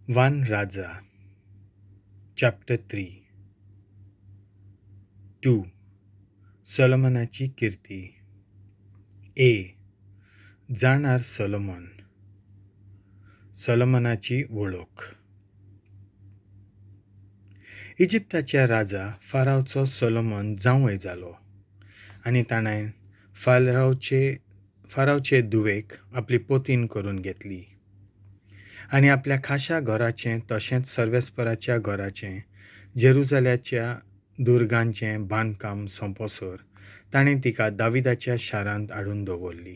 1 Raja, Chapter 3. 2. सोलोमनाची कीर्ती. A. जाणार सोलोमन. सोलोमनाची वळख. इजिप्ताच्या राजा फारावचो सोलोमन जावंय जालो आनी ताणें फारावचे दुवेक आपली पोतीन करून घेतली आनी आपल्या खाशा घराचें तशेंच सर्वेस्पराच्या घराचें जेरुजाल्याच्या दुर्गांचें बांदकाम सोंपोसर ताणें तिका दाविदाच्या शारांत हाडून दवरली.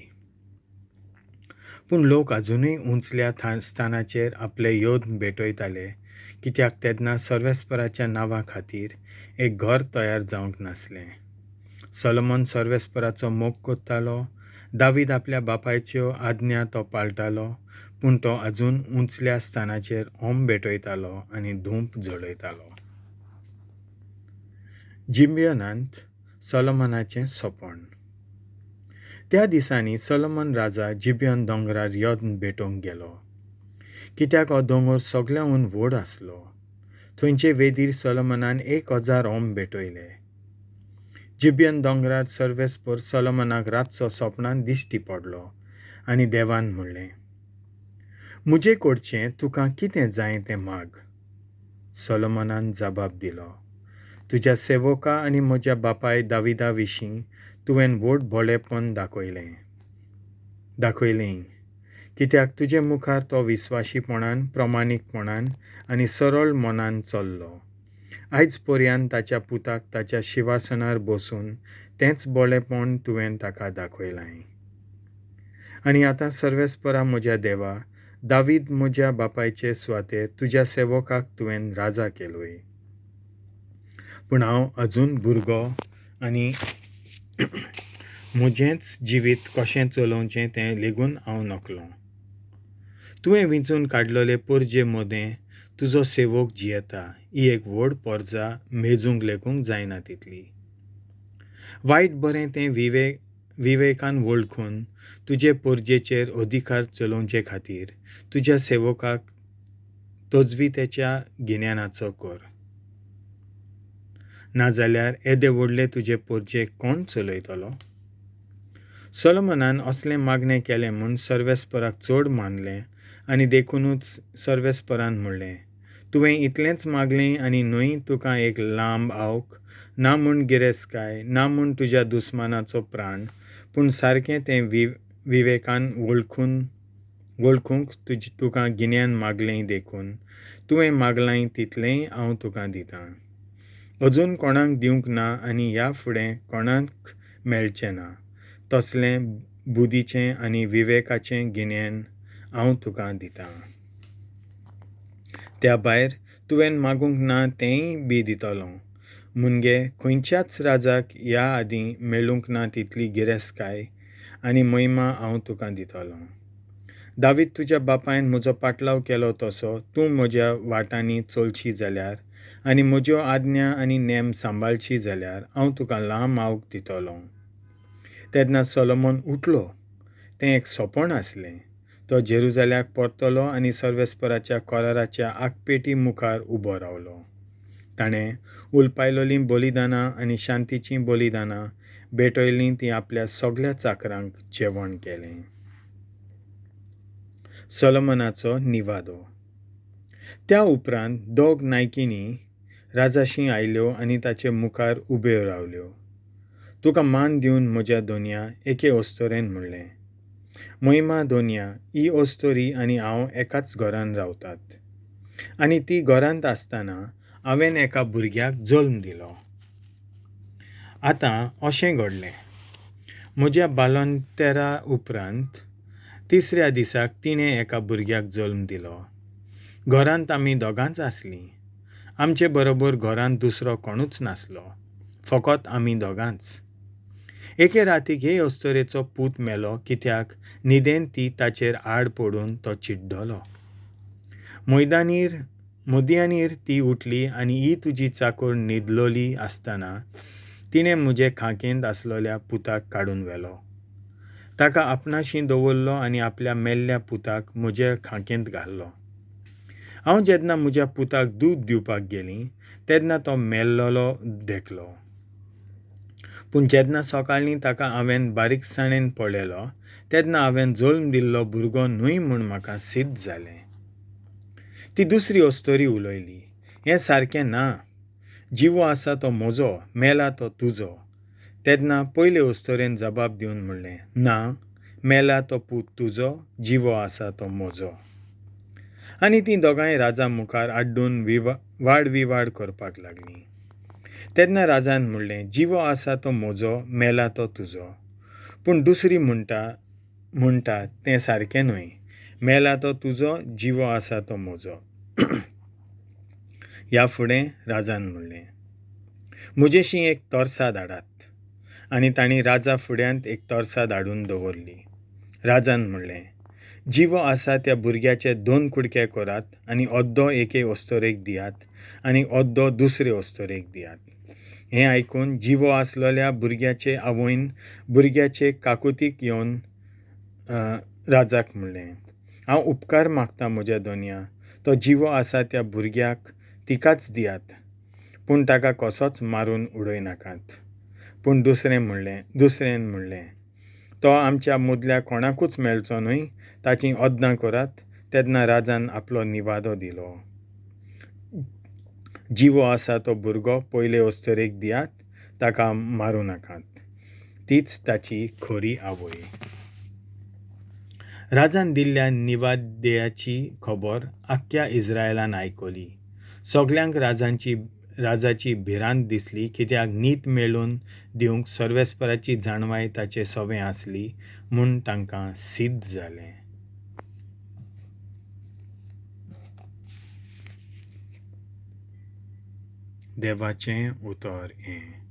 पूण लोक अजुनूय उंचल्या स्थानाचेर आपले योद्ध भेटयताले, कित्याक तेन्ना सर्वेस्पराच्या नांवा खातीर एक घर तयार जावंक नासलें. सोलोमन सर्वेस्पराचो मोग कोत्तालो. दावीद आपल्या बापायच्यो आज्ञा तो पाळटालो, पूण तो अजून उंचल्या स्थानाचेर होम भेटयतालो आनी धूप जळयतालो. जिबियोनांत सोलोमनाचें सोपण. त्या दिसांनी सोलोमन राजा जिबियोन दोंगरार योद्ध भेटोवंक गेलो, कित्याक हो दोंगर सगळ्यांहून व्हड आसलो. थंयचे वेदीर सोलोमनान 1000 होम भेटयले. जिबियोन दोंगरार सर्वेस्पर सोलोमनाक रातचो सोपणान दिश्टी पडलो आनी देवान म्हणलें, मुजे कडचें तुका कितें जाय तें माग. सोलोमनान जबाब दिलो, तुज्या सेवका आनी म्हज्या बापाय दाविदा विशीं तुवें व्हड भोळेपण दाखयलें, कित्याक तुजे मुखार तो विस्वाशीपणान, प्रामाणीकपणान आनी सरळ मनान चल्लो. आयज पर्यंत ताच्या पुताक ताच्या शिवासनार बसून तेंच बोळेपण तुवें ताका दाखयलां. आनी आतां सर्वेस्परा म्हज्या देवा, दावीद म्हज्या बापायचे सुवातेर तुज्या सेवकाक तुवें राजा केलोय. पूण हांव अजून भुरगो आनी म्हजेंच जिवीत कशें चलोवचें तें लेगून हांव नकलो. तुवें विंचून काडलोले पोरजे मदें तुजो सेवक जियेता ही एक व्हड पोरजा मेजूंक लेगूंक जायना तितली. वायट बरें तें विवेकान वळखून तुजे पोरजेचेर अधिकार चलोवचे खातीर तुज्या सेवकाक तोजवितेच्या गिन्यानाचो कर. नाजाल्यार येदे व्हडले तुजे पोरजेक कोण चलयतलो. सोलोमनान असलें मागणें केलें म्हूण सर्वेस्पराक चड मानलें आनी देखूनच सर्वेस्परान म्हणलें, तुवें इतलेंच मागलें आनी न्हय तुका एक लांब आवक, ना म्हूण गिरेस्तकाय, ना म्हूण तुज्या दुस्मानाचो प्राण, पूण सारकें तें विवेकान वळखूंक तुका गिन्यान मागलें देखून तुवें मागलां तितलेंय हांव तुका दितां. अजून कोणाक दिवंक ना आनी ह्या फुडें कोणाक मेळचें ना तसलें बुदीचें आनी विवेकाचें गिन्यान हांव तुका दितां. त्या भायर तुवें मागूंक ना तेंय बी दितलो. मुणगे खंयच्याच राजाक ह्या आदीं मेळूंक ना तितली गिरेस्तकाय आनी महिमा हांव तुका दितलो. दावीद तुज्या बापायन म्हजो पाटलाव केलो तसो तूं म्हज्या वाटांनी चलशी जाल्यार आनी म्हज्यो आज्ञा आनी नेम सांबाळची जाल्यार हांव तुका लांब आवक दितलो. तेन्ना सोलोमन उठलो. तें एक सोपण आसलें. तो जेरुजाल्याक परतलो आनी सर्वेस्पराच्या कोराराच्या आगपेटी मुखार उबो रावलो. ताणें उलपायलोलीं बलिदानां आनी शांतीचीं बलिदानां भेटयलीं तीं आपल्या सगळ्या चाकरांक जेवण केलें. सोलोमनाचो निवादो. त्या उपरांत दोग नायकिनी राजाशी आयल्यो आनी ताचे मुखार उब्यो रावल्यो. तुका मान दिवन म्हज्या दोनया एके अस्तोरेन म्हणलें, महिमा दोनया ही अस्तोरी आनी हांव एकाच घरान रावतात. आनी ती घरांत आसतना हांवें एका भुरग्याक जल्म दिलो. आतां अशें घडलें, म्हज्या बालोंतेरा उपरांत तिसऱ्या दिसाक तिणें एका भुरग्याक जल्म दिलो. घरांत आमी दोगांच आसलीं. आमचे बरोबर घरांत दुसरो कोणूच नासलो, फकत आमी दोगांच. एके रातीक हे अस्तोरेचो पूत मेलो, कित्याक न्हिदेन ती ताचेर आड पडून तो चिड्डलो. मध्यानीर ती उठली आनी ही तुजी चाकर न्हिदलोली आसतना तिणें म्हजे खांकेंत आसलोल्या पुताक काडून व्हेलो. ताका आपणाशी दवरलो आनी आपल्या मेल्ल्या पुताक म्हजे खांकेंत घालो. हांव जेन्ना म्हज्या पुताक दूद दिवपाक गेलीं तेन्ना तो मेल्लोलो देखलो. पूण जेन्ना सकाळीं ताका हांवें बारीकसाणेन पळयलो तेन्ना हांवें जल्म दिल्लो भुरगो न्हय म्हूण म्हाका सिद्ध जालें. ती दुसरी अस्तोरी उलयली, हें सारकें ना. जिवो आसा तो म्हजो, मेला तो तुजो. तेन्ना पयले अस्तोरेन जबाब दिवन म्हणलें, ना, मेला तो पूत तुजो, जिवो आसा तो म्हजो. आनी तीं दोगांय राजा मुखार आड्डून वाड करपाक लागलीं. तेन्ना राजान म्हणलें, जिवो आसा तो म्हजो, मेला तो तुजो. पूण दुसरी म्हणटा तें सारकें न्हय. मेला तो तुजो, जिवो आसा तो म्हजो. ह्या फुडें राजान म्हणलें, म्हजेशी एक तोर्सा धाडात. आनी तांणी राजा फुड्यांत एक तोर्सा धाडून दवरली. राजान म्हणलें, जिवो आसा त्या भुरग्याचे 2 कुडके करात आनी अर्दो एके अस्तोरेक दियात आनी अर्दो दुसरे अस्तोरेक दियात. हें आयकून जिवो आसलेल्या भुरग्याचे आवयन भुरग्याचे काकुतीक येवन राजाक म्हणलें, हांव उपकार मागता म्हज्या दोनया, तो जिवो आसा त्या भुरग्याक तिकाच दियात, पूण ताका कसोच मारून उडयनाकात. पूण दुसरेन म्हणलें, तो आमच्या मदल्या कोणाकूच मेळचो न्हय, ताची अदनां करात. तेन्ना राजान आपलो निवादो दिलो. जिवो आसा तो भुरगो पयले अस्तोरेक दियात, ताका मारूं नाकात. तीच ताची खरी आवय. राजान दिल्ल्या निवाद्याची खबर आख्ख्या इस्रायलान आयकली. सगळ्यांक राजाची भिरांत दिसली, कित्याक न्हीद मेळून दिवंक सर्वेस्पराची जाणवाय ताचे सोबे आसली म्हूण तांकां सिद्ध जालें. देवाचें उतर हें.